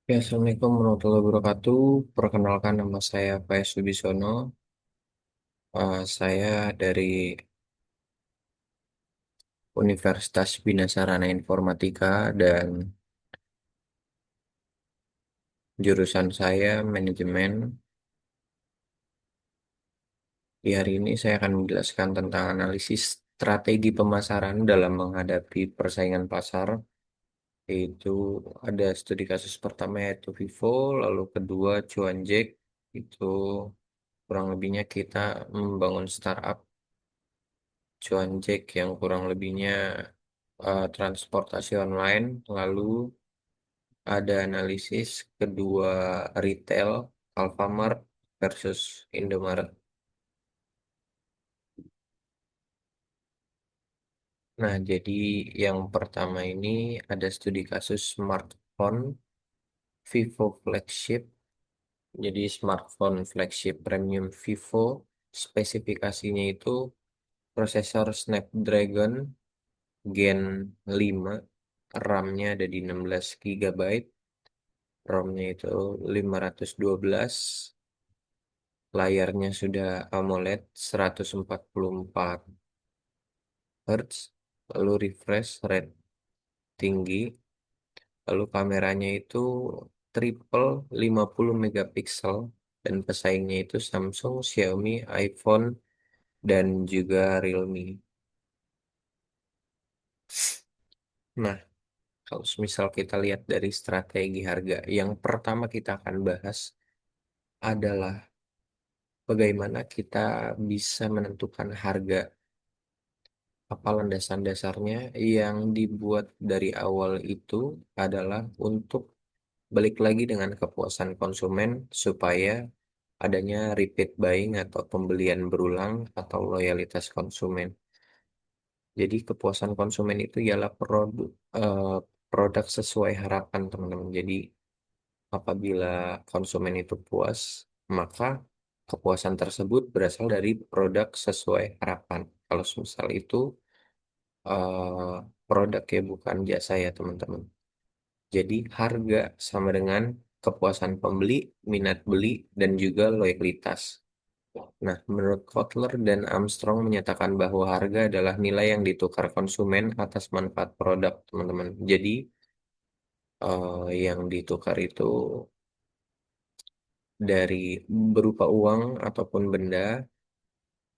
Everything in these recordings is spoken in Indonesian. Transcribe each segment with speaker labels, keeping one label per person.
Speaker 1: Ya, Assalamualaikum warahmatullahi wabarakatuh. Perkenalkan nama saya Faiz Wibisono. Saya dari Universitas Bina Sarana Informatika dan jurusan saya manajemen. Di hari ini saya akan menjelaskan tentang analisis strategi pemasaran dalam menghadapi persaingan pasar. Yaitu ada studi kasus pertama yaitu Vivo, lalu kedua Cuanjek. Itu kurang lebihnya kita membangun startup Cuanjek yang kurang lebihnya transportasi online, lalu ada analisis kedua retail Alfamart versus Indomaret. Nah, jadi yang pertama ini ada studi kasus smartphone Vivo flagship. Jadi smartphone flagship premium Vivo spesifikasinya itu prosesor Snapdragon Gen 5, RAM-nya ada di 16 GB, ROM-nya itu 512, layarnya sudah AMOLED 144 Hz, lalu refresh rate tinggi, lalu kameranya itu triple 50 megapiksel, dan pesaingnya itu Samsung, Xiaomi, iPhone, dan juga Realme. Nah, kalau misal kita lihat dari strategi harga, yang pertama kita akan bahas adalah bagaimana kita bisa menentukan harga. Apa landasan dasarnya yang dibuat dari awal itu adalah untuk balik lagi dengan kepuasan konsumen supaya adanya repeat buying atau pembelian berulang atau loyalitas konsumen. Jadi kepuasan konsumen itu ialah produk sesuai harapan teman-teman. Jadi apabila konsumen itu puas, maka kepuasan tersebut berasal dari produk sesuai harapan. Kalau misal itu eh, produk ya, bukan jasa ya teman-teman. Jadi harga sama dengan kepuasan pembeli, minat beli, dan juga loyalitas. Nah, menurut Kotler dan Armstrong menyatakan bahwa harga adalah nilai yang ditukar konsumen atas manfaat produk, teman-teman. Jadi yang ditukar itu dari berupa uang ataupun benda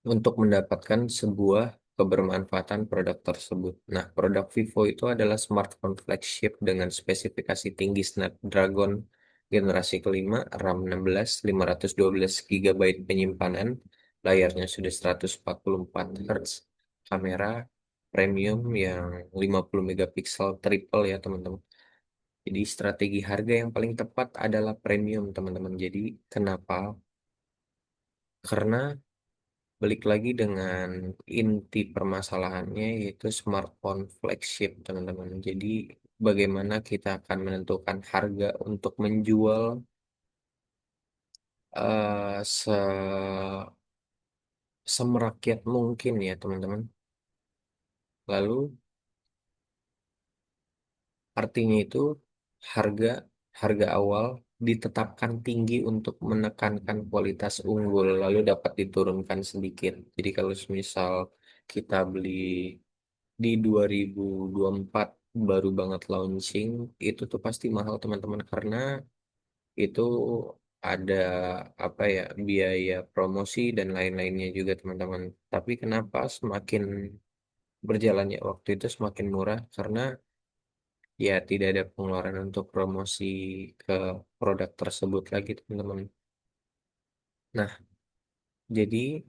Speaker 1: untuk mendapatkan sebuah kebermanfaatan produk tersebut. Nah, produk Vivo itu adalah smartphone flagship dengan spesifikasi tinggi Snapdragon generasi kelima, RAM 16, 512 GB penyimpanan, layarnya sudah 144 Hz, kamera premium yang 50 megapiksel triple ya teman-teman. Jadi strategi harga yang paling tepat adalah premium teman-teman. Jadi kenapa? Karena balik lagi dengan inti permasalahannya yaitu smartphone flagship, teman-teman. Jadi bagaimana kita akan menentukan harga untuk menjual se semerakyat mungkin ya, teman-teman. Lalu artinya itu harga harga awal ditetapkan tinggi untuk menekankan kualitas unggul, lalu dapat diturunkan sedikit. Jadi kalau misal kita beli di 2024 baru banget launching, itu tuh pasti mahal teman-teman, karena itu ada apa ya, biaya promosi dan lain-lainnya juga teman-teman. Tapi kenapa semakin berjalannya waktu itu semakin murah? Karena ya tidak ada pengeluaran untuk promosi ke produk tersebut lagi teman-teman. Nah, jadi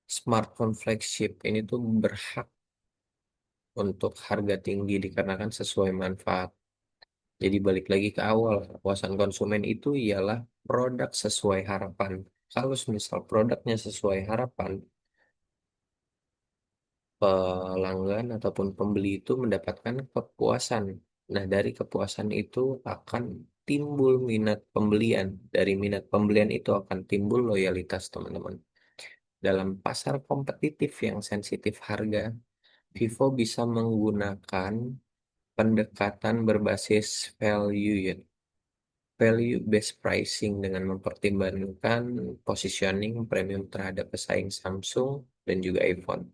Speaker 1: smartphone flagship ini tuh berhak untuk harga tinggi dikarenakan sesuai manfaat. Jadi balik lagi ke awal, kepuasan konsumen itu ialah produk sesuai harapan. Kalau misal produknya sesuai harapan, pelanggan ataupun pembeli itu mendapatkan kepuasan. Nah, dari kepuasan itu akan timbul minat pembelian. Dari minat pembelian itu akan timbul loyalitas, teman-teman. Dalam pasar kompetitif yang sensitif harga, Vivo bisa menggunakan pendekatan berbasis value ya. Value based pricing dengan mempertimbangkan positioning premium terhadap pesaing Samsung dan juga iPhone.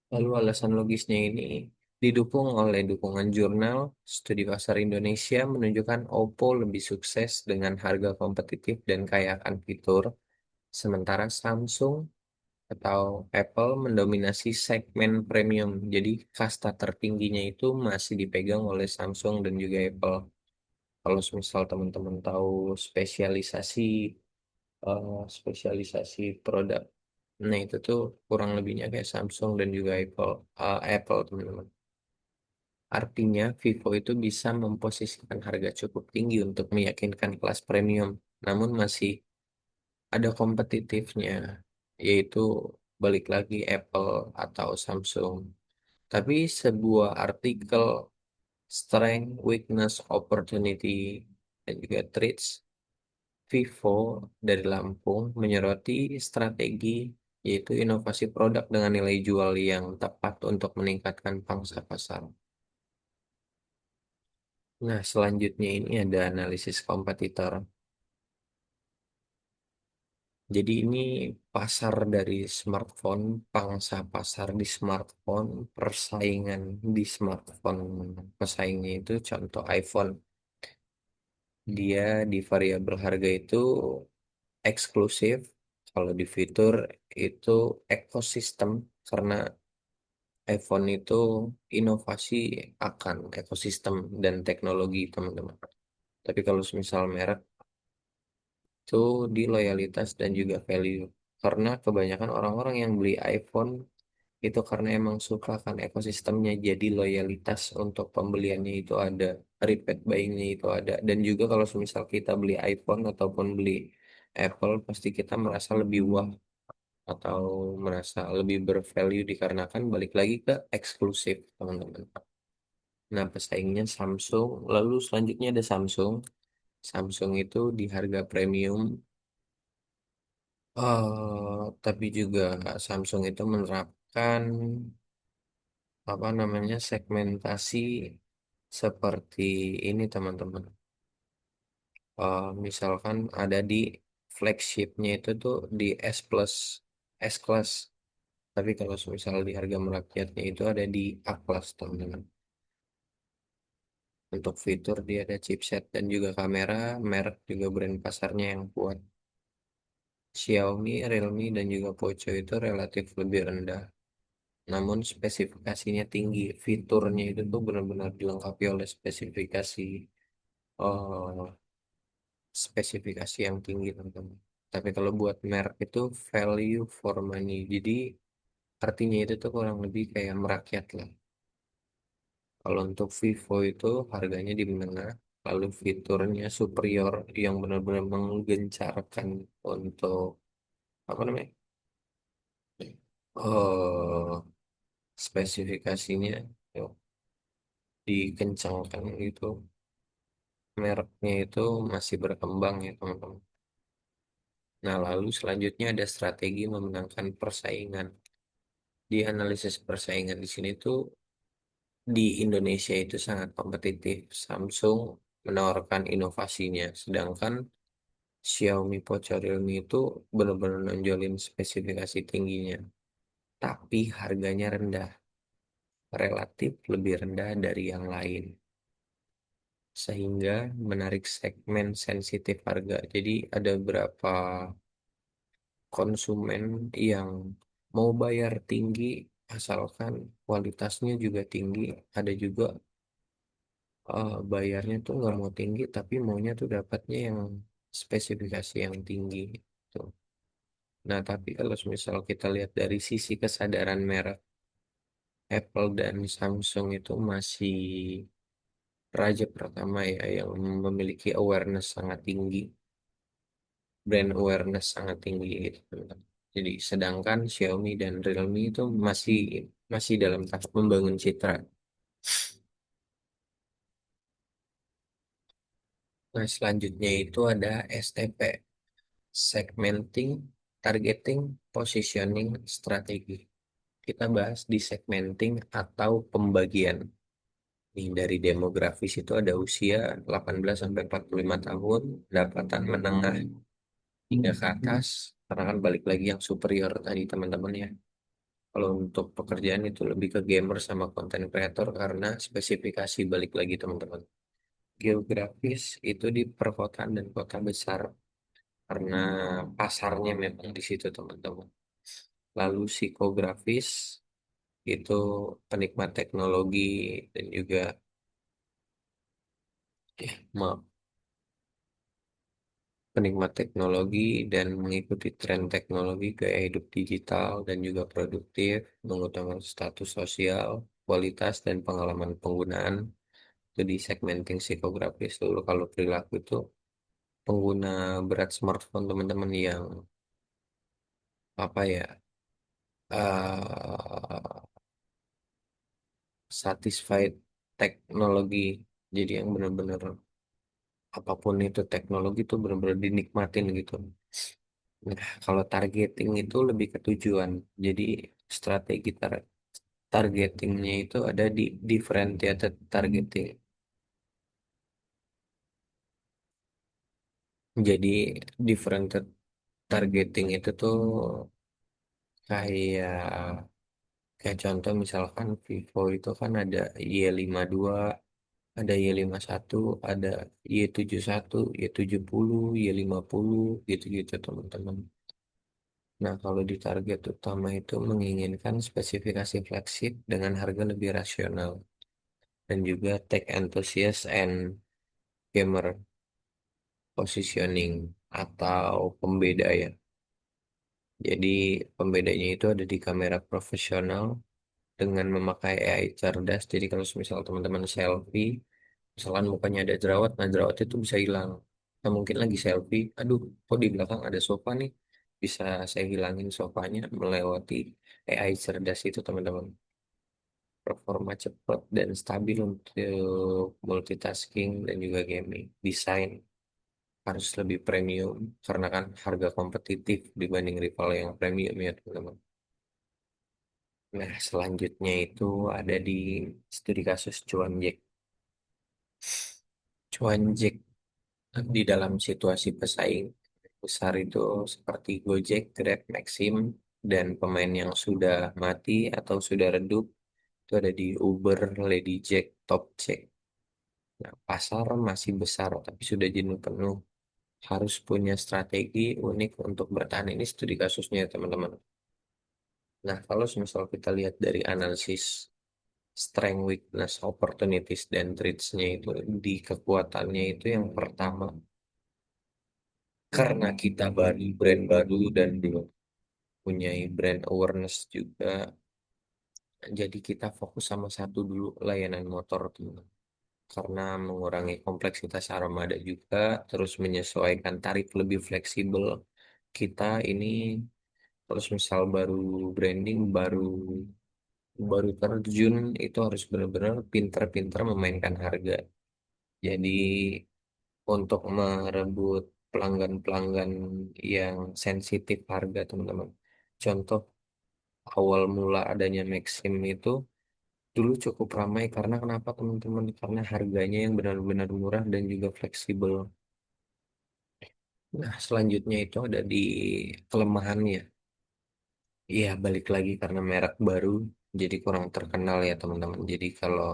Speaker 1: Lalu alasan logisnya ini didukung oleh dukungan jurnal studi pasar Indonesia menunjukkan Oppo lebih sukses dengan harga kompetitif dan kaya akan fitur, sementara Samsung atau Apple mendominasi segmen premium. Jadi kasta tertingginya itu masih dipegang oleh Samsung dan juga Apple. Kalau misal teman-teman tahu spesialisasi spesialisasi produk, nah itu tuh kurang lebihnya kayak Samsung dan juga Apple teman-teman. Artinya Vivo itu bisa memposisikan harga cukup tinggi untuk meyakinkan kelas premium, namun masih ada kompetitifnya, yaitu balik lagi Apple atau Samsung. Tapi sebuah artikel Strength, Weakness, Opportunity, dan juga Threats Vivo dari Lampung menyoroti strategi yaitu inovasi produk dengan nilai jual yang tepat untuk meningkatkan pangsa pasar. Nah, selanjutnya ini ada analisis kompetitor. Jadi ini pasar dari smartphone, pangsa pasar di smartphone, persaingan di smartphone, pesaingnya itu contoh iPhone. Dia di variabel harga itu eksklusif, kalau di fitur itu ekosistem, karena iPhone itu inovasi akan ekosistem dan teknologi teman-teman. Tapi kalau misal merek itu di loyalitas dan juga value. Karena kebanyakan orang-orang yang beli iPhone itu karena emang suka kan ekosistemnya, jadi loyalitas untuk pembeliannya itu ada, repeat buyingnya itu ada. Dan juga kalau misal kita beli iPhone ataupun beli Apple, pasti kita merasa lebih wah atau merasa lebih bervalue dikarenakan balik lagi ke eksklusif teman-teman. Nah, pesaingnya Samsung, lalu selanjutnya ada Samsung. Samsung itu di harga premium, tapi juga Samsung itu menerapkan apa namanya segmentasi seperti ini teman-teman. Misalkan ada di flagshipnya itu tuh di S Plus, S Class. Tapi kalau misal di harga merakyatnya itu ada di A Class teman-teman. Untuk fitur dia ada chipset dan juga kamera, merek juga brand pasarnya yang kuat. Xiaomi, Realme, dan juga Poco itu relatif lebih rendah. Namun spesifikasinya tinggi. Fiturnya itu tuh benar-benar dilengkapi oleh eh, spesifikasi yang tinggi teman-teman. Tapi kalau buat merek itu value for money. Jadi artinya itu tuh kurang lebih kayak merakyat lah. Kalau untuk Vivo itu harganya di menengah, lalu fiturnya superior yang benar-benar menggencarkan untuk apa namanya? Oh, spesifikasinya yuk, dikencangkan gitu. Mereknya itu masih berkembang ya teman-teman. Nah, lalu selanjutnya ada strategi memenangkan persaingan. Di analisis persaingan di sini tuh di Indonesia itu sangat kompetitif. Samsung menawarkan inovasinya, sedangkan Xiaomi Poco Realme itu benar-benar nonjolin spesifikasi tingginya, tapi harganya rendah, relatif lebih rendah dari yang lain, sehingga menarik segmen sensitif harga. Jadi ada beberapa konsumen yang mau bayar tinggi asalkan kualitasnya juga tinggi. Ada juga bayarnya tuh nggak mau tinggi tapi maunya tuh dapatnya yang spesifikasi yang tinggi tuh. Nah, tapi kalau misal kita lihat dari sisi kesadaran merek, Apple dan Samsung itu masih raja pertama ya yang memiliki awareness sangat tinggi, brand awareness sangat tinggi gitu, teman-teman. Jadi sedangkan Xiaomi dan Realme itu masih masih dalam tahap membangun citra. Nah, selanjutnya itu ada STP, segmenting, targeting, positioning, strategi. Kita bahas di segmenting atau pembagian. Nih, dari demografis itu ada usia 18 sampai 45 tahun, pendapatan menengah hingga ke atas, karena kan balik lagi yang superior tadi teman-teman ya. Kalau untuk pekerjaan itu lebih ke gamer sama content creator karena spesifikasi balik lagi teman-teman. Geografis itu di perkotaan dan kota besar karena pasarnya memang di situ teman-teman. Lalu psikografis itu penikmat teknologi dan juga maaf, penikmat teknologi dan mengikuti tren teknologi gaya hidup digital dan juga produktif, mengutamakan status sosial, kualitas dan pengalaman penggunaan. Itu di segmenting psikografis dulu. Kalau perilaku itu pengguna berat smartphone teman-teman yang apa ya, satisfied teknologi, jadi yang benar-benar apapun itu teknologi itu benar-benar dinikmatin gitu. Nah, kalau targeting itu lebih ke tujuan. Jadi strategi targetingnya itu ada di differentiated targeting. Jadi differentiated targeting itu tuh kayak kayak contoh misalkan Vivo itu kan ada Y52, ada Y51, ada Y71, Y70, Y50 gitu-gitu teman-teman. Nah, kalau di target utama itu menginginkan spesifikasi flagship dengan harga lebih rasional dan juga tech enthusiast and gamer positioning atau pembeda ya. Jadi pembedanya itu ada di kamera profesional dengan memakai AI cerdas. Jadi kalau misal teman-teman selfie, misalkan mukanya ada jerawat, nah jerawat itu bisa hilang. Nah, mungkin lagi selfie, aduh, kok di belakang ada sofa nih? Bisa saya hilangin sofanya melewati AI cerdas itu teman-teman. Performa cepat dan stabil untuk multitasking dan juga gaming. Desain harus lebih premium karena kan harga kompetitif dibanding rival yang premium ya teman-teman. Nah, selanjutnya itu ada di studi kasus Cuan Jack. Cuan Jack di dalam situasi pesaing besar itu seperti Gojek, Grab, Maxim, dan pemain yang sudah mati atau sudah redup itu ada di Uber, Lady Jack, Top Jack. Nah, pasar masih besar tapi sudah jenuh penuh. Harus punya strategi unik untuk bertahan ini studi kasusnya teman-teman. Nah, kalau misal kita lihat dari analisis strength, weakness, opportunities, dan threats-nya itu di kekuatannya itu yang pertama karena kita baru brand baru dan belum punya brand awareness juga, jadi kita fokus sama satu dulu layanan motor teman. Karena mengurangi kompleksitas armada juga, terus menyesuaikan tarif lebih fleksibel. Kita ini terus misal baru branding, baru baru terjun itu harus benar-benar pinter-pinter memainkan harga. Jadi untuk merebut pelanggan-pelanggan yang sensitif harga teman-teman. Contoh awal mula adanya Maxim itu dulu cukup ramai karena kenapa teman-teman? Karena harganya yang benar-benar murah dan juga fleksibel. Nah, selanjutnya itu ada di kelemahannya. Iya, balik lagi karena merek baru jadi kurang terkenal ya teman-teman. Jadi kalau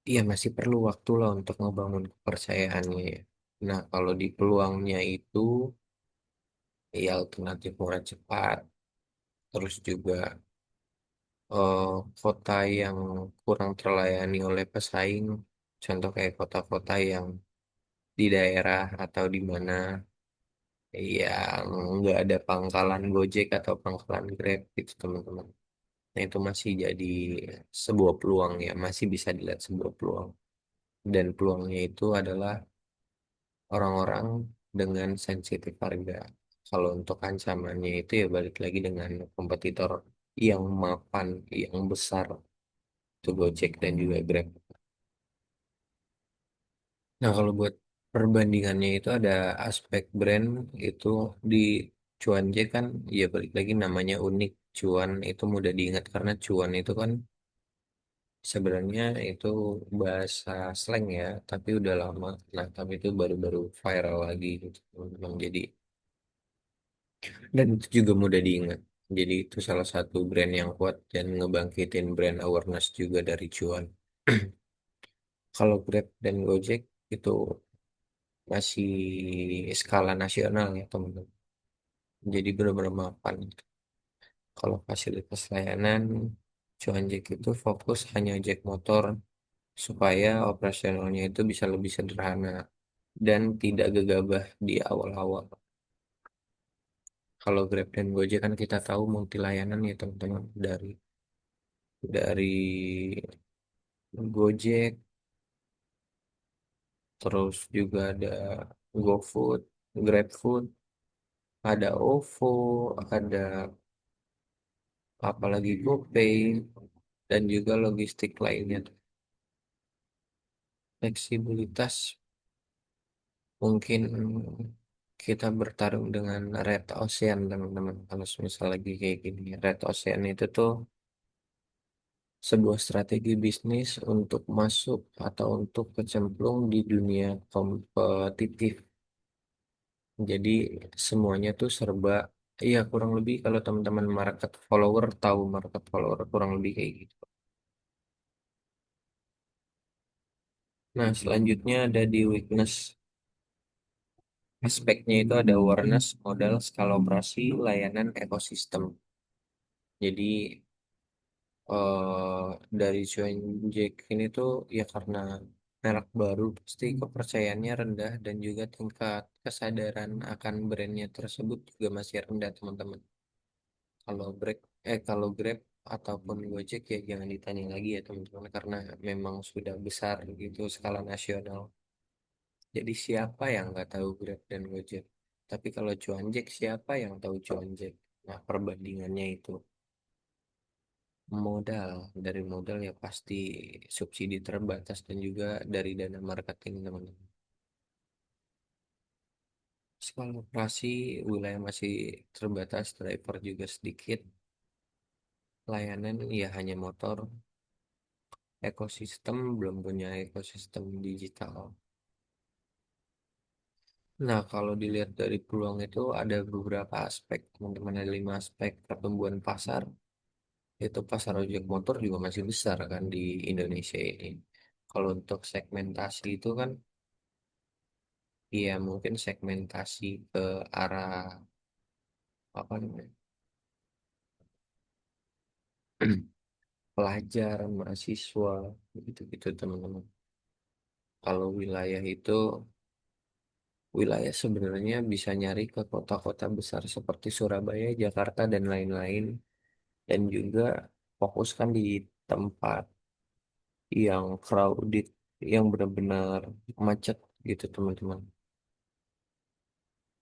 Speaker 1: iya masih perlu waktu lah untuk ngebangun kepercayaannya ya. Nah, kalau di peluangnya itu ya alternatif murah cepat, terus juga eh, kota yang kurang terlayani oleh pesaing, contoh kayak kota-kota yang di daerah atau di mana yang nggak ada pangkalan Gojek atau pangkalan Grab gitu teman-teman. Nah, itu masih jadi sebuah peluang ya, masih bisa dilihat sebuah peluang. Dan peluangnya itu adalah orang-orang dengan sensitif harga. Kalau untuk ancamannya itu ya balik lagi dengan kompetitor yang mapan, yang besar, itu Gojek dan juga Grab. Nah, kalau buat perbandingannya itu ada aspek brand itu di Cuan kan ya balik lagi namanya unik. Cuan itu mudah diingat karena cuan itu kan Sebenarnya itu bahasa slang ya, tapi udah lama. Nah, tapi itu baru-baru viral lagi gitu, teman-teman. Dan itu juga mudah diingat. Jadi itu salah satu brand yang kuat dan ngebangkitin brand awareness juga dari cuan. Kalau Grab dan Gojek itu masih skala nasional ya, teman-teman. Jadi benar-benar mapan. Kalau fasilitas layanan, Cuanjek itu fokus hanya ojek motor supaya operasionalnya itu bisa lebih sederhana dan tidak gegabah di awal-awal. Kalau Grab dan Gojek kan kita tahu multi layanan ya teman-teman, dari Gojek, terus juga ada GoFood, GrabFood, ada OVO, ada apalagi GoPay, dan juga logistik lainnya. Fleksibilitas mungkin kita bertarung dengan Red Ocean teman-teman. Kalau misal lagi kayak gini, Red Ocean itu tuh sebuah strategi bisnis untuk masuk atau untuk kecemplung di dunia kompetitif. Jadi semuanya tuh serba, iya kurang lebih kalau teman-teman market follower tahu market follower kurang lebih kayak gitu. Nah, selanjutnya ada di weakness. Aspeknya itu ada awareness, modal, skala operasi, layanan, ekosistem. Jadi dari Jack ini tuh ya karena merek baru pasti kepercayaannya rendah dan juga tingkat kesadaran akan brandnya tersebut juga masih rendah teman-teman. Kalau Grab ataupun Gojek ya jangan ditanya lagi ya teman-teman karena memang sudah besar gitu skala nasional. Jadi siapa yang nggak tahu Grab dan Gojek? Tapi kalau Cuanjek siapa yang tahu Cuanjek? Nah perbandingannya itu. Modal, dari modal ya pasti subsidi terbatas dan juga dari dana marketing teman-teman. Skala operasi wilayah masih terbatas, driver juga sedikit, layanan ya hanya motor, ekosistem belum punya ekosistem digital. Nah, kalau dilihat dari peluang itu ada beberapa aspek, teman-teman ada 5 aspek pertumbuhan pasar. Itu pasar ojek motor juga masih besar kan di Indonesia ini. Kalau untuk segmentasi itu kan iya, mungkin segmentasi ke arah apa namanya pelajar, mahasiswa, gitu-gitu teman-teman. Kalau wilayah itu, wilayah sebenarnya bisa nyari ke kota-kota besar seperti Surabaya, Jakarta, dan lain-lain. Dan juga fokuskan di tempat yang crowded, yang benar-benar macet gitu teman-teman.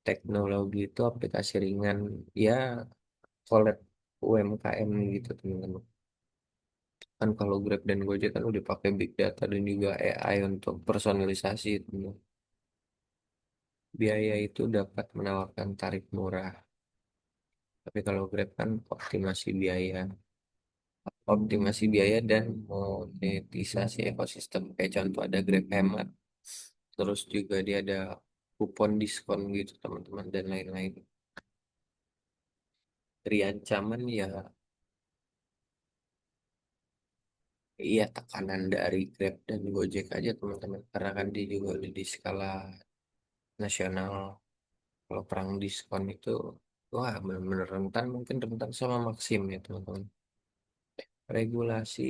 Speaker 1: Teknologi itu aplikasi ringan, ya collab UMKM gitu teman-teman. Kan kalau Grab dan Gojek kan udah pakai big data dan juga AI untuk personalisasi itu. Biaya itu dapat menawarkan tarif murah. Tapi kalau Grab kan optimasi biaya dan monetisasi ekosistem. Kayak contoh ada Grab Hemat. Terus juga dia ada kupon diskon gitu teman-teman dan lain-lain. Dari ancaman ya, iya tekanan dari Grab dan Gojek aja teman-teman. Karena kan dia juga udah di skala nasional. Kalau perang diskon itu, wah benar-benar rentan, mungkin rentan sama Maxim ya teman-teman. Regulasi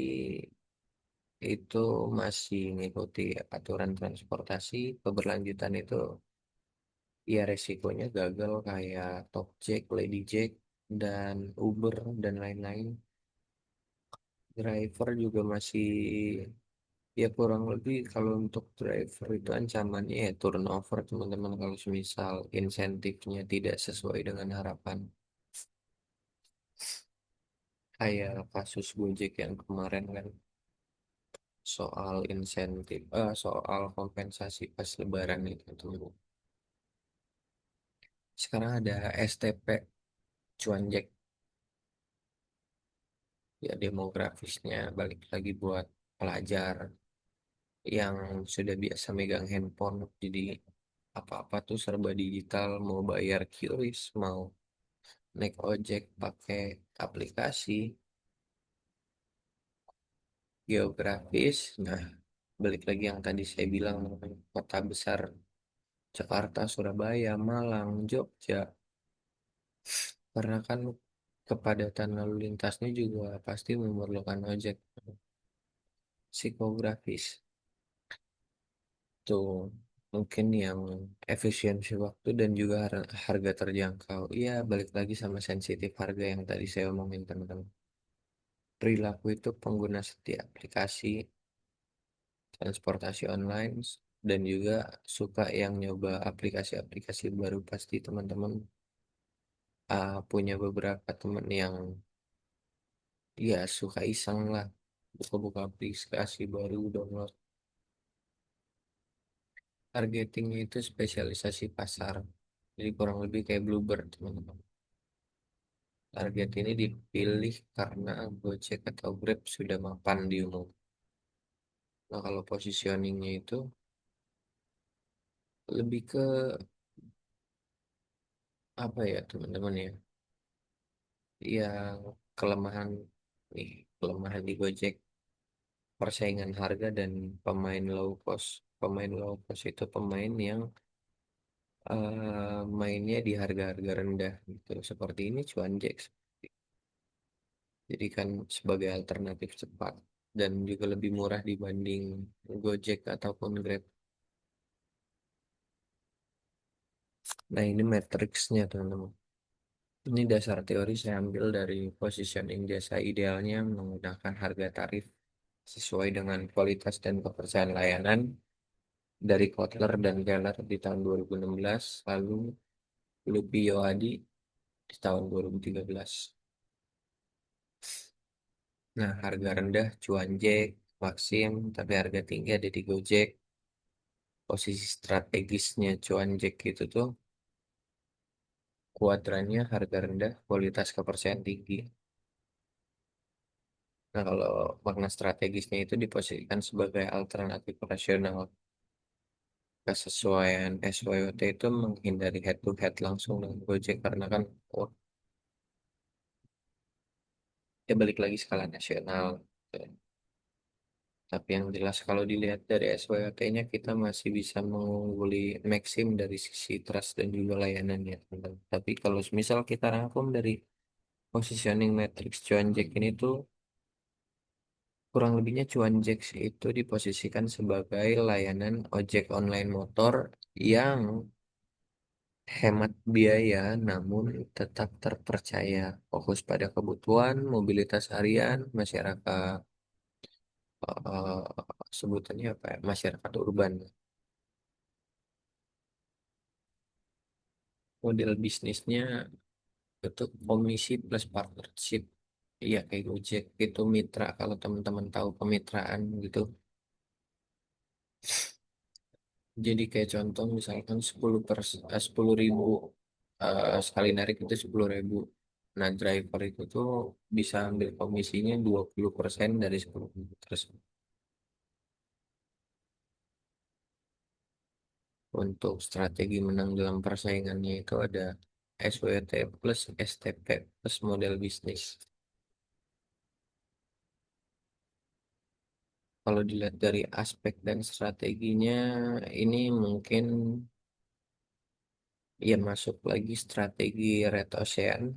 Speaker 1: itu masih mengikuti aturan transportasi, keberlanjutan itu ya resikonya gagal kayak Tokjack, Ladyjack, dan Uber, dan lain-lain. Driver juga masih, ya kurang lebih kalau untuk driver itu ancamannya ya turnover teman-teman kalau misal insentifnya tidak sesuai dengan harapan. Kayak kasus Gojek yang kemarin kan soal soal kompensasi pas Lebaran itu tuh. Sekarang ada STP Cuanjek ya demografisnya balik lagi buat pelajar yang sudah biasa megang handphone. Jadi apa-apa tuh serba digital, mau bayar QRIS, mau naik ojek pakai aplikasi geografis. Nah, balik lagi yang tadi saya bilang, kota besar Jakarta, Surabaya, Malang, Jogja, karena kan kepadatan lalu lintasnya juga pasti memerlukan ojek psikografis. Tuh, mungkin yang efisiensi waktu dan juga harga terjangkau. Iya, balik lagi sama sensitif harga yang tadi saya omongin teman-teman. Perilaku itu pengguna setiap aplikasi transportasi online dan juga suka yang nyoba aplikasi-aplikasi baru. Pasti teman-teman punya beberapa teman yang ya suka iseng lah buka-buka aplikasi baru, download. Targetingnya itu spesialisasi pasar, jadi kurang lebih kayak Bluebird teman-teman. Target ini dipilih karena Gojek atau Grab sudah mapan di umum. Nah, kalau positioningnya itu lebih ke apa ya teman-teman ya? Yang kelemahan nih, kelemahan di Gojek, persaingan harga dan pemain low cost. Pemain low cost itu pemain yang mainnya di harga-harga rendah gitu. Seperti ini Cuanjek. Jadi kan sebagai alternatif cepat dan juga lebih murah dibanding Gojek ataupun Grab. Nah, ini matriksnya teman-teman. Ini dasar teori saya ambil dari positioning jasa idealnya menggunakan harga tarif sesuai dengan kualitas dan kepercayaan layanan dari Kotler dan Keller di tahun 2016, lalu Lupi Yohadi di tahun 2013. Nah, harga rendah Cuanjek, Maxim, tapi harga tinggi ada di Gojek. Posisi strategisnya Cuanjek itu tuh kuadrannya harga rendah, kualitas kepercayaan tinggi. Nah, kalau makna strategisnya itu diposisikan sebagai alternatif rasional. Kesesuaian SWOT itu menghindari head to head langsung dengan Gojek karena kan oh, ya balik lagi skala nasional. Tapi yang jelas kalau dilihat dari SWOT-nya kita masih bisa mengungguli Maxim dari sisi trust dan juga layanannya, teman-teman. Tapi kalau misal kita rangkum dari positioning matrix Cuanjek ini tuh kurang lebihnya Cuanjek itu diposisikan sebagai layanan ojek online motor yang hemat biaya namun tetap terpercaya, fokus pada kebutuhan mobilitas harian masyarakat, eh, sebutannya apa ya, masyarakat urban. Model bisnisnya itu komisi plus partnership. Iya kayak Gojek itu mitra, kalau teman-teman tahu kemitraan gitu. Jadi kayak contoh misalkan 10 ribu, sekali narik itu 10 ribu. Nah, driver itu tuh bisa ambil komisinya 20% dari 10 ribu tersebut. Untuk strategi menang dalam persaingannya itu ada SWT plus STP plus model bisnis. Kalau dilihat dari aspek dan strateginya, ini mungkin ya masuk lagi strategi red ocean,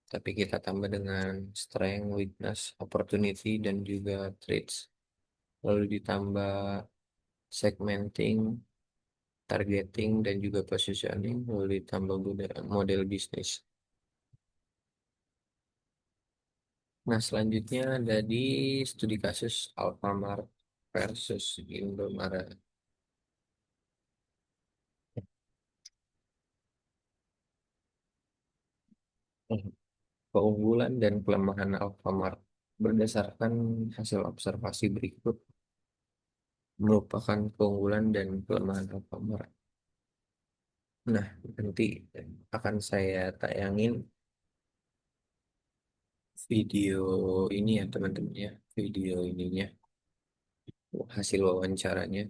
Speaker 1: tapi kita tambah dengan strength, weakness, opportunity, dan juga threats. Lalu ditambah segmenting, targeting, dan juga positioning, lalu ditambah model bisnis. Nah, selanjutnya ada di studi kasus Alfamart versus Indomaret. Keunggulan dan kelemahan Alfamart berdasarkan hasil observasi berikut merupakan keunggulan dan kelemahan Alfamart. Nah, nanti akan saya tayangin video ini ya teman-teman ya, video ininya. hasil wawancaranya.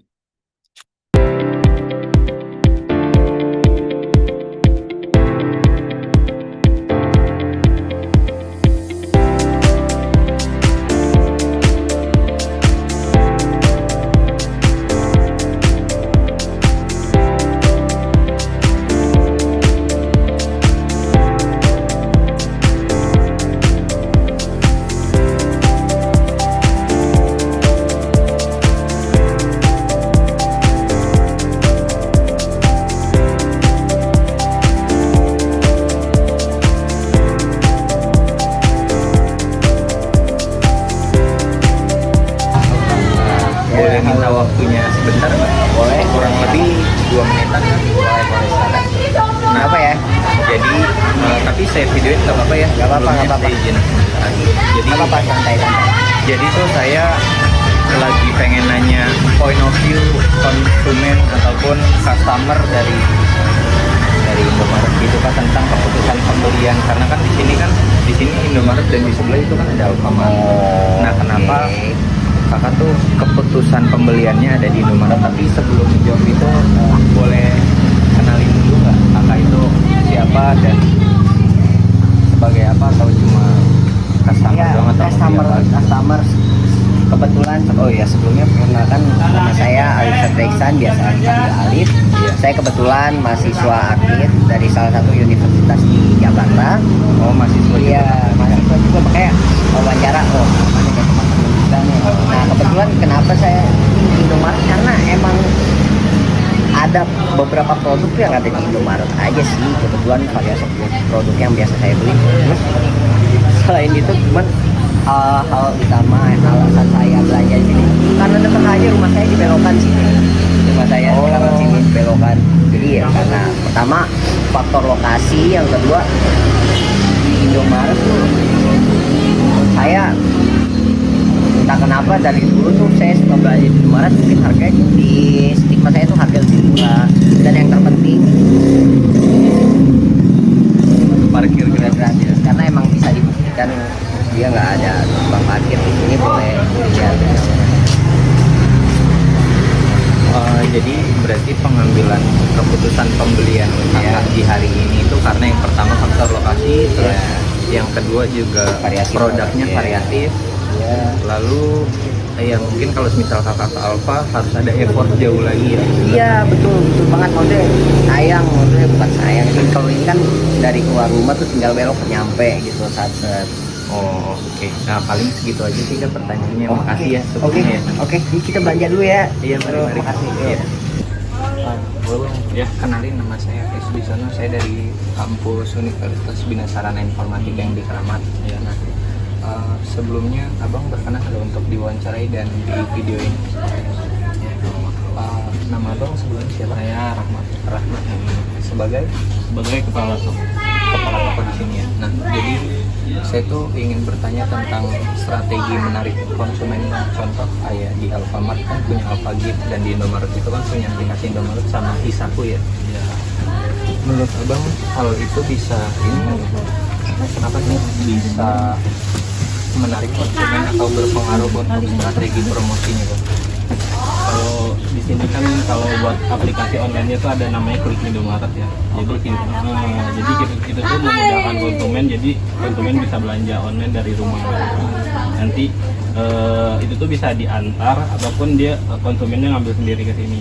Speaker 1: Boleh minta waktunya sebentar nggak?
Speaker 2: Boleh.
Speaker 1: Kurang lebih 2 menitan.
Speaker 2: Boleh silakan.
Speaker 1: Nah,
Speaker 2: Apa ya?
Speaker 1: jadi tapi saya videoin nggak apa-apa ya?
Speaker 2: Nggak apa-apa,
Speaker 1: Sebelumnya
Speaker 2: nggak apa-apa.
Speaker 1: saya izin. Jadi
Speaker 2: Apa apa santai.
Speaker 1: jadi tuh saya lagi pengen nanya point of view konsumen ataupun customer dari Indomaret gitu Pak, tentang keputusan pembelian, karena kan di sini Indomaret dan di sebelah itu kan ada Alfamart. Nah, kenapa kakak tuh keputusan pembeliannya ada di Indomaret? Tapi sebelum menjawab itu boleh kenalin dulu nggak kakak itu siapa dan sebagai apa, atau cuma customer
Speaker 2: Ya,
Speaker 1: doang atau
Speaker 2: customer kebetulan. Oh ya, sebelumnya perkenalkan, nama saya Alif Satriksan, biasa dipanggil Alif.
Speaker 1: Iya.
Speaker 2: Saya kebetulan mahasiswa aktif dari salah satu universitas di Jakarta.
Speaker 1: Oh, mahasiswa juga.
Speaker 2: Iya, mahasiswa juga, makanya wawancara. Oh, mana kayak teman-teman juga nih. Nah, kebetulan kenapa saya di Indomaret, karena emang ada beberapa produk tuh yang ada di Indomaret aja sih. Kebetulan variasi produk yang biasa saya beli. Terus selain itu cuman hal utama, alasan saya belanja di sini karena dekat aja rumah saya, di belokan sini. Rumah saya sekarang sini belokan. Jadi ya karena pertama faktor lokasi, yang kedua di Indomaret tuh menurut saya entah kenapa dari dulu tuh saya suka belanja di Indomaret. Mungkin harganya di stigma saya tuh harga lebih murah, dan yang terpenting
Speaker 1: Parkir gratis.
Speaker 2: karena emang bisa dibuktikan dia nggak ada tukang parkir di sini. Boleh lihat.
Speaker 1: Jadi berarti pengambilan keputusan pembelian kakak di hari ini itu karena yang pertama faktor lokasi, terus yang kedua juga
Speaker 2: Variasi
Speaker 1: produknya
Speaker 2: produk,
Speaker 1: variatif.
Speaker 2: Ya.
Speaker 1: Lalu ya mungkin kalau misal kakak ke Alfa harus ada effort jauh lagi ya.
Speaker 2: Iya, betul banget. Maksudnya bukan sayang sih, kalau ini kan dari keluar rumah tuh tinggal belok nyampe gitu saat.
Speaker 1: Oh, oke. Nah, paling segitu aja sih kan pertanyaannya. Makasih ya
Speaker 2: Oke,
Speaker 1: sebelumnya.
Speaker 2: oke, ini kita belanja dulu ya.
Speaker 1: Iya, mari.
Speaker 2: Makasih.
Speaker 1: Iya. Boleh ya, kenalin, nama saya Fes Bisono, saya dari kampus Universitas Bina Sarana Informatika yang di Keramat. Ya, nah, sebelumnya abang berkenan kalau untuk diwawancarai dan di video ini. Nama abang sebelumnya siapa?
Speaker 3: Saya Rahmat.
Speaker 1: Sebagai
Speaker 3: Kepala toko.
Speaker 1: kepala toko di sini ya. Nah, jadi saya tuh ingin bertanya tentang strategi menarik konsumen. Contoh kayak di Alfamart kan punya Alfagit, dan di Indomaret itu kan punya aplikasi Indomaret sama Hisaku ya.
Speaker 3: Ya,
Speaker 1: Menurut abang hal itu bisa kenapa sih bisa menarik konsumen atau berpengaruh untuk strategi promosinya, Bang?
Speaker 3: kalau di sini kan kalau buat aplikasi online-nya tuh ada namanya Klik Indomaret ya. Jadi itu tuh memudahkan konsumen, jadi konsumen bisa belanja online dari rumah. Nanti itu tuh bisa diantar ataupun dia konsumennya ngambil sendiri ke sini.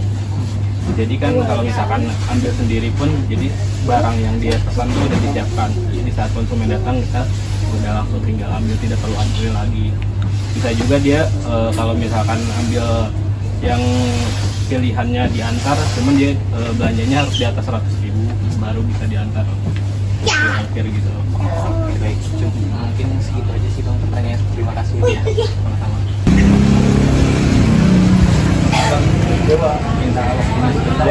Speaker 3: Jadi kan kalau misalkan ambil sendiri pun, jadi barang yang dia pesan tuh udah disiapkan. Jadi saat konsumen datang kita udah langsung tinggal ambil, tidak perlu antri lagi. Bisa juga dia kalau misalkan ambil yang pilihannya diantar, cuman dia belanjanya harus di atas 100.000 baru bisa diantar akhir gitu.
Speaker 1: Oke, baik. Mungkin segitu aja sih Bang pertanyaan. Terima kasih ya.
Speaker 3: Sama-sama.
Speaker 1: Bang, coba minta waktunya sebentar.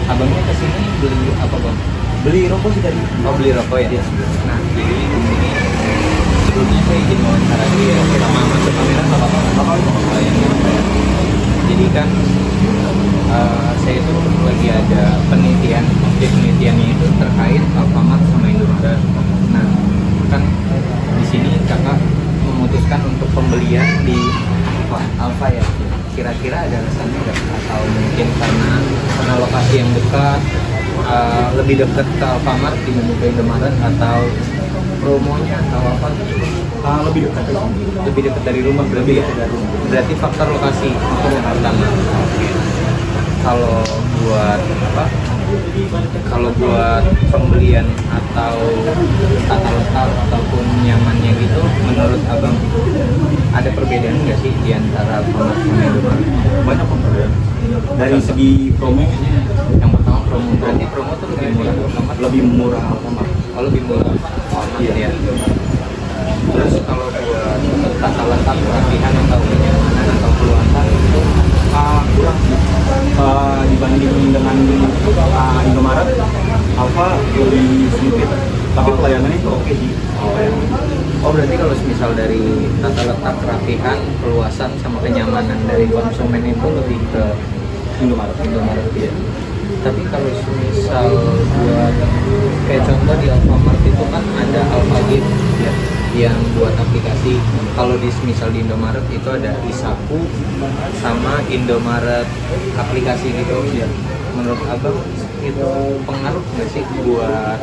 Speaker 1: Abangnya kesini beli apa Bang?
Speaker 2: Beli rokok sih tadi.
Speaker 1: Oh, beli rokok ya? Nah, jadi di sini sebelumnya saya izin wawancara dia. Kita masuk kamera nggak apa-apa? Jadi kan saya itu lagi ada penelitiannya itu terkait Alfamart sama Indomaret. Nah, kan di sini kakak memutuskan untuk pembelian
Speaker 4: pembelian di Alfa ya. Kira-kira ada alasannya nggak? Atau mungkin karena lokasi yang dekat, lebih dekat ke Alfamart dibanding ke Indomaret, atau promonya atau apa? Lebih dekat dari rumah berarti ya. Berarti faktor lokasi itu yang pertama. Kalau buat apa? Kalau buat pembelian atau tata letak ataupun nyamannya gitu, menurut abang ada perbedaan nggak sih di antara Alfamart sama Indomaret?
Speaker 3: Banyak perbedaan. Dari segi promo
Speaker 4: Yang pertama promo, berarti promo tuh lebih murah Alfamart.
Speaker 3: lebih murah Alfamart.
Speaker 4: Oh, lebih murah Alfamart
Speaker 3: Iya.
Speaker 4: ya. Terus kalau buat tata letak, kerapihan atau kenyamanan atau keluasan itu
Speaker 3: Kurang sih. Dibanding dengan Indomaret, Alfa lebih sedikit, tapi pelayanannya itu oke sih.
Speaker 4: Oh, berarti kalau misal dari tata letak, kerapihan, keluasan sama kenyamanan dari konsumen itu lebih ke Indomaret ya. Tapi kalau misal buat kayak contoh di Alfamart itu kan ada Alfagit ya, yang buat aplikasi. Kalau di misal di Indomaret itu ada Isaku sama Indomaret aplikasi gitu ya. Menurut abang itu pengaruh nggak sih buat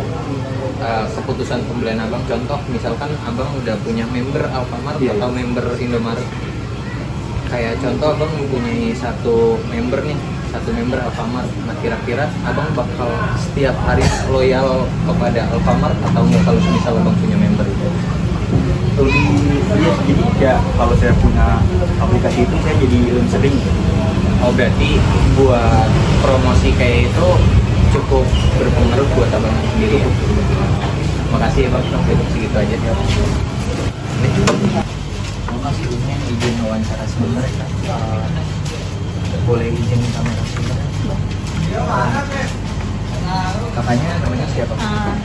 Speaker 4: keputusan pembelian abang? Contoh misalkan abang udah punya member Alfamart atau member Indomaret. Kayak contoh abang mempunyai satu member Alfamart. Nah, kira-kira abang bakal setiap hari loyal kepada Alfamart atau enggak kalau misal abang punya member itu?
Speaker 3: Lebih iya, jadi ya kalau saya punya aplikasi itu saya jadi lebih sering.
Speaker 4: Oh, berarti buat promosi kayak itu cukup berpengaruh buat abang sendiri ya? Makasih ya bang, cukup segitu aja ya. Makasih Unya izin wawancara sebentar ya. Boleh izin kamera sebentar? Kakaknya namanya siapa?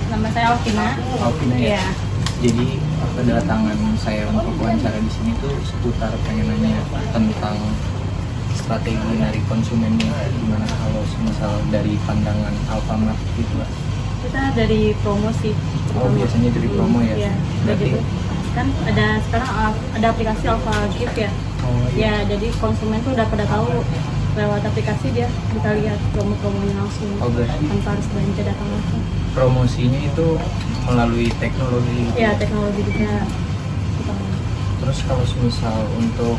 Speaker 5: Nama saya Alvina.
Speaker 4: Alvina ya?
Speaker 5: Iya.
Speaker 4: Jadi kedatangan saya untuk wawancara di sini tuh seputar pengen nanya tentang strategi dari konsumennya, gimana kalau misal dari pandangan Alfamart gitu.
Speaker 5: Kita dari promo sih.
Speaker 4: Oh, biasanya dari promo ya?
Speaker 5: Iya.
Speaker 4: Berarti
Speaker 5: Gitu. Kan ada sekarang ada aplikasi Alfa Gift ya.
Speaker 4: oh iya.
Speaker 5: Ya, jadi konsumen tuh udah pada tahu lewat aplikasi dia bisa lihat promo-promonya langsung.
Speaker 4: Oh, berarti
Speaker 5: Tanpa harus belanja datang langsung.
Speaker 4: promosinya itu melalui teknologi.
Speaker 5: Iya, teknologi juga.
Speaker 4: Terus kalau misal untuk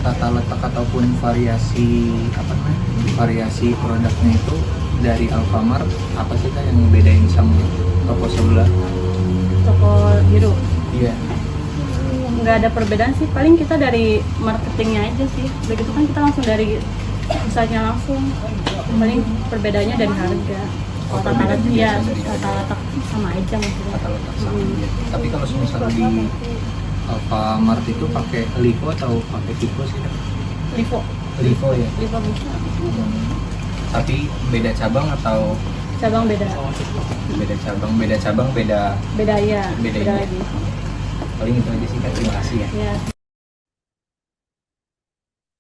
Speaker 4: tata letak ataupun variasi apa namanya, variasi produknya itu dari Alfamart, apa sih kan yang bedain sama toko sebelah?
Speaker 5: Toko biru.
Speaker 4: Iya.
Speaker 5: Nggak ada perbedaan sih, paling kita dari marketingnya aja sih. Begitu kan kita langsung dari pusatnya langsung. Paling perbedaannya dari harga.
Speaker 4: Oh,
Speaker 5: Tata
Speaker 4: perbedaan
Speaker 5: letak, ya,
Speaker 4: biasa dari
Speaker 5: tata letak sama aja maksudnya.
Speaker 4: tata letak sama. Tapi kalau misal di Alfamart itu pakai Livo atau pakai Vivo sih?
Speaker 5: Livo,
Speaker 4: Livo ya.
Speaker 5: Livo bisa.
Speaker 4: Tapi beda cabang atau
Speaker 5: Cabang beda,
Speaker 4: beda cabang, beda cabang, beda.
Speaker 5: beda ya,
Speaker 4: Beda
Speaker 5: beda
Speaker 4: ini.
Speaker 5: lagi.
Speaker 4: Paling itu aja sih kan. Terima kasih ya.
Speaker 5: Ya,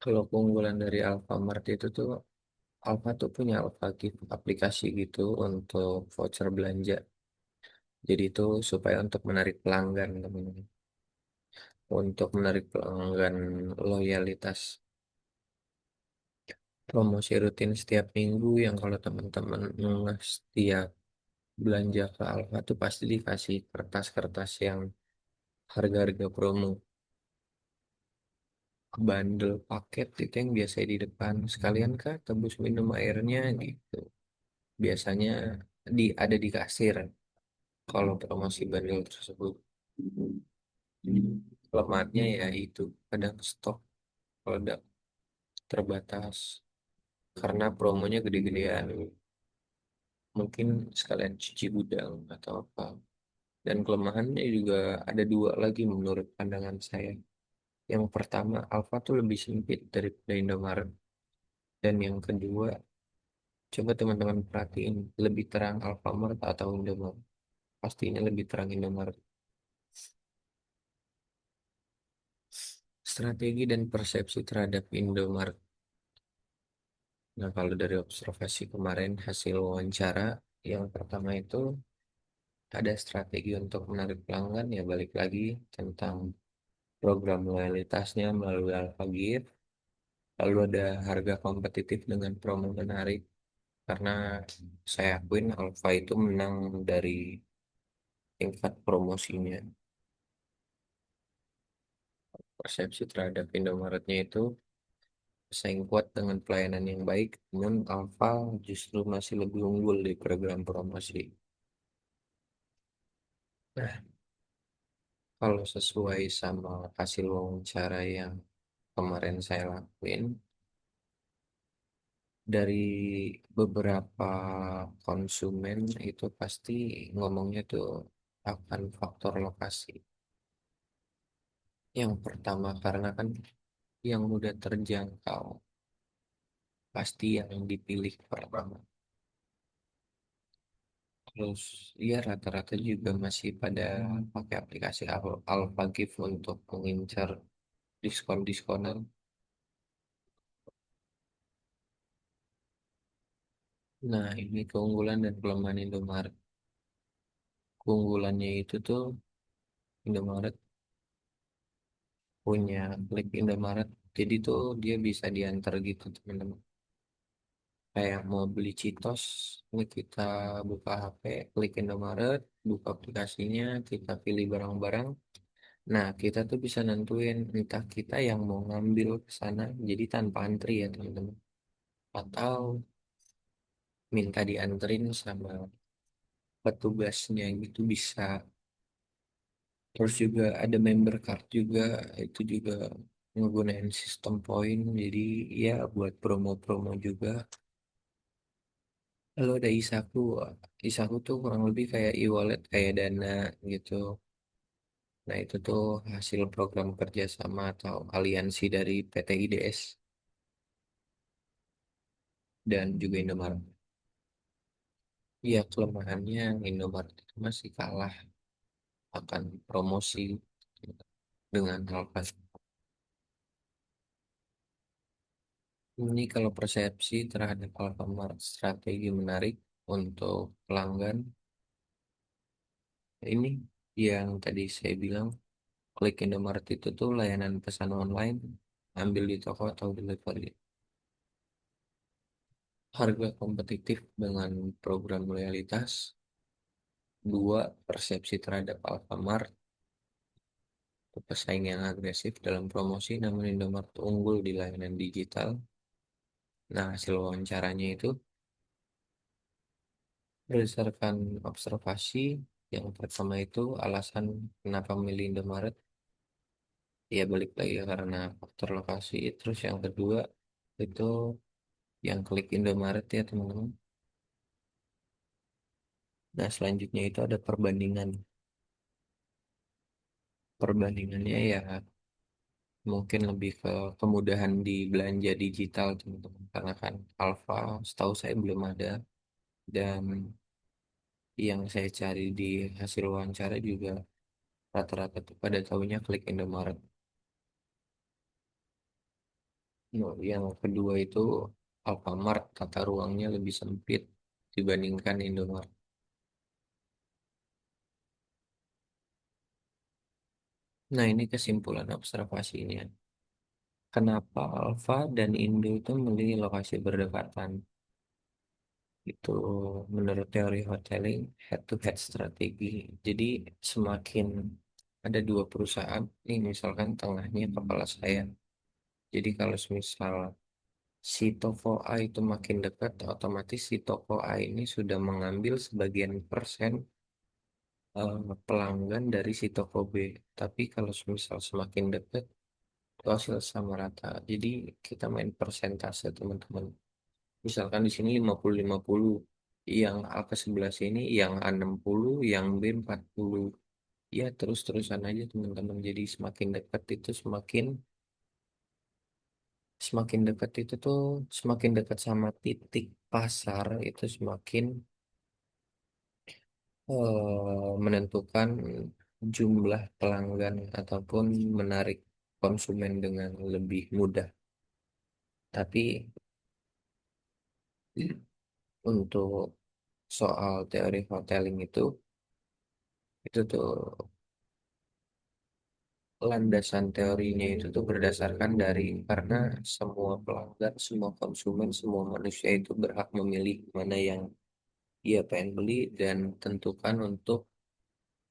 Speaker 1: Kalau keunggulan dari Alfamart itu tuh, Alfa tuh punya Alfa Gift aplikasi gitu untuk voucher belanja. Jadi itu supaya untuk menarik pelanggan, teman-teman. Untuk menarik pelanggan loyalitas. Promosi rutin setiap minggu yang kalau teman-teman setiap belanja ke Alfa tuh pasti dikasih kertas-kertas yang harga-harga promo. Bundle paket itu yang biasa di depan. Sekalian kah tebus minum airnya gitu. Biasanya ada di kasir kalau promosi bundle tersebut. Lemahnya ya itu kadang stok produk terbatas karena promonya gede-gedean. Mungkin sekalian cuci gudang atau apa. Dan kelemahannya juga ada dua lagi menurut pandangan saya. Yang pertama, Alfa tuh lebih sempit daripada Indomaret. Dan yang kedua, coba teman-teman perhatiin, lebih terang Alfamart atau Indomaret. Pastinya lebih terang Indomaret. Strategi dan persepsi terhadap Indomaret. Nah, kalau dari observasi kemarin hasil wawancara, yang pertama itu ada strategi untuk menarik pelanggan, ya balik lagi tentang program loyalitasnya melalui Alfagir, lalu ada harga kompetitif dengan promo menarik, karena saya akuin Alfa itu menang dari tingkat promosinya. Persepsi terhadap Indomaretnya itu bersaing kuat dengan pelayanan yang baik, namun Alfa justru masih lebih unggul di program promosi. Nah, kalau sesuai sama hasil wawancara yang kemarin saya lakuin, dari beberapa konsumen itu pasti ngomongnya tuh akan faktor lokasi. Yang pertama karena kan yang mudah terjangkau pasti yang dipilih pertama. Terus ya rata-rata juga masih pada pakai aplikasi Alpha Gift untuk mengincar diskon-diskonan. Nah, ini keunggulan dan kelemahan Indomaret. Keunggulannya itu tuh Indomaret punya klik Indomaret. Jadi tuh dia bisa diantar gitu teman-teman. Kayak mau beli Citos, ini kita buka HP, klik Indomaret, buka aplikasinya, kita pilih barang-barang. Nah, kita tuh bisa nentuin entah kita yang mau ngambil ke sana, jadi tanpa antri ya teman-teman. Atau minta dianterin sama petugasnya gitu bisa. Terus juga ada member card juga, itu juga menggunakan sistem poin, jadi ya buat promo-promo juga. Lalu ada Isaku, Isaku tuh kurang lebih kayak e-wallet, kayak Dana gitu. Nah itu tuh hasil program kerjasama atau aliansi dari PT IDS dan juga Indomaret. Ya kelemahannya Indomaret itu masih kalah akan promosi dengan Alphard. Ini kalau persepsi terhadap Alfamart strategi menarik untuk pelanggan, ini yang tadi saya bilang, klik Indomaret itu tuh layanan pesan online, ambil di toko atau delivery. Harga kompetitif dengan program loyalitas, dua persepsi terhadap Alfamart, pesaing yang agresif dalam promosi, namun Indomaret unggul di layanan digital. Nah, hasil wawancaranya itu berdasarkan observasi, yang pertama itu alasan kenapa memilih Indomaret, ya balik lagi karena faktor lokasi. Terus yang kedua itu yang klik Indomaret ya teman-teman. Nah selanjutnya itu ada perbandingan. Perbandingannya ya mungkin lebih ke kemudahan di belanja digital teman-teman. Karena kan Alfa setahu saya belum ada, dan yang saya cari di hasil wawancara juga rata-rata tuh pada tahunya klik Indomaret. Nah, yang kedua itu Alfamart tata ruangnya lebih sempit dibandingkan Indomaret. Nah, ini kesimpulan observasinya. Kenapa Alfa dan Indo itu memilih lokasi berdekatan? Itu menurut teori hoteling head-to-head strategi. Jadi semakin ada dua perusahaan, nih misalkan tengahnya kepala saya. Jadi kalau misal si toko A itu makin dekat, otomatis si toko A ini sudah mengambil sebagian persen pelanggan dari si toko B. Tapi kalau misal semakin dekat, itu hasil sama rata. Jadi kita main persentase teman-teman. Misalkan di sini 50-50, yang A ke sebelah sini, yang A 60, yang B 40. Ya terus-terusan aja teman-teman. Jadi semakin dekat itu semakin semakin dekat itu tuh semakin dekat sama titik pasar itu semakin menentukan jumlah pelanggan ataupun menarik konsumen dengan lebih mudah. Tapi untuk soal teori hoteling itu tuh landasan teorinya itu tuh berdasarkan dari karena semua pelanggan, semua konsumen, semua manusia itu berhak memilih mana yang ia pengen beli dan tentukan untuk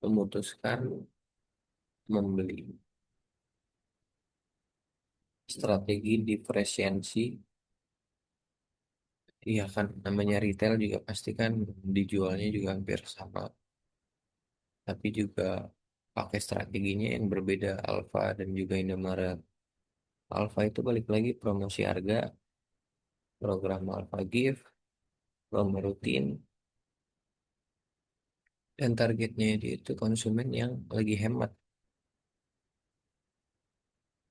Speaker 1: memutuskan membeli. Strategi diferensiasi, iya kan namanya retail juga pasti kan dijualnya juga hampir sama, tapi juga pakai strateginya yang berbeda Alfa dan juga Indomaret. Alfa itu balik lagi promosi harga, program Alfa Gift, promo rutin, dan targetnya dia itu konsumen yang lagi hemat.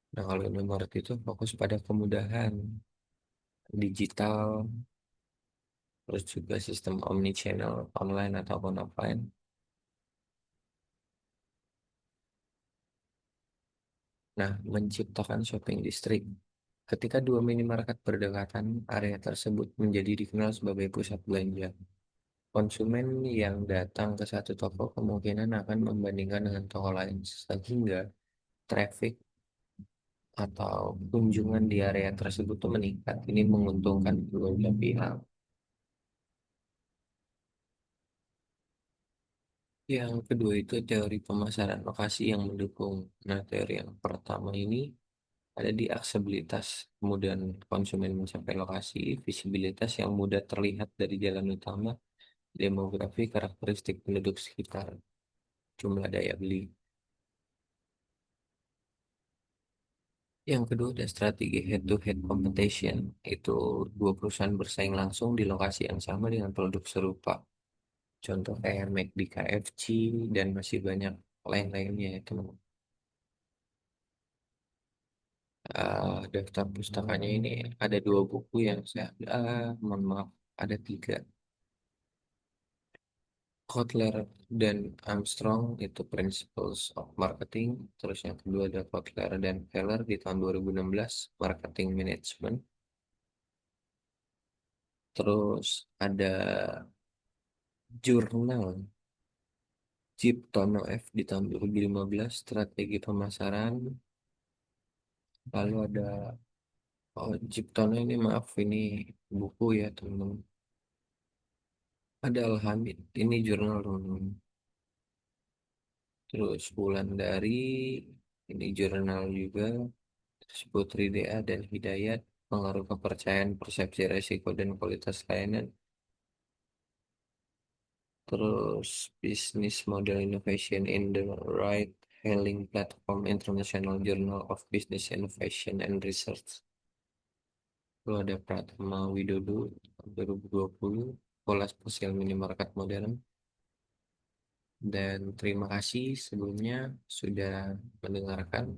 Speaker 1: Nah, kalau Indomaret itu fokus pada kemudahan digital, terus juga sistem omni-channel online ataupun offline. Nah, menciptakan shopping district. Ketika dua minimarket berdekatan, area tersebut menjadi dikenal sebagai pusat belanja. Konsumen yang datang ke satu toko kemungkinan akan membandingkan dengan toko lain, sehingga traffic atau kunjungan di area tersebut tuh meningkat. Ini menguntungkan kedua belah pihak. Yang kedua itu teori pemasaran lokasi yang mendukung. Nah, teori yang pertama ini ada di aksesibilitas, kemudian konsumen mencapai lokasi, visibilitas yang mudah terlihat dari jalan utama, demografi, karakteristik penduduk sekitar, jumlah daya beli. Yang kedua ada strategi head-to-head competition, itu dua perusahaan bersaing langsung di lokasi yang sama dengan produk serupa. Contoh kayak McD, KFC, dan masih banyak lain-lainnya ya teman. Daftar pustakanya ini ada dua buku yang saya, mohon maaf, ada tiga. Kotler dan Armstrong itu Principles of Marketing. Terus yang kedua ada Kotler dan Keller di tahun 2016 Marketing Management. Terus ada jurnal Chip Tono F di tahun 2015 Strategi Pemasaran. Lalu ada Chip Tono ini maaf ini buku ya teman. Ada Alhamid ini jurnal teman. Terus Wulandari ini jurnal juga. Terus Putri DA dan Hidayat, pengaruh kepercayaan, persepsi resiko, dan kualitas layanan. Terus Business Model Innovation in the Right Hailing Platform, International Journal of Business Innovation and Research. Lalu ada Pratama Widodo 2020, Pola Spesial Minimarket Modern. Dan terima kasih sebelumnya sudah mendengarkan.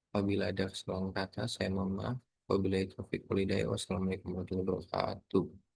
Speaker 1: Apabila ada kesalahan kata, saya mohon maaf. Wabillahi taufiq walhidayah. Wassalamualaikum warahmatullahi wabarakatuh.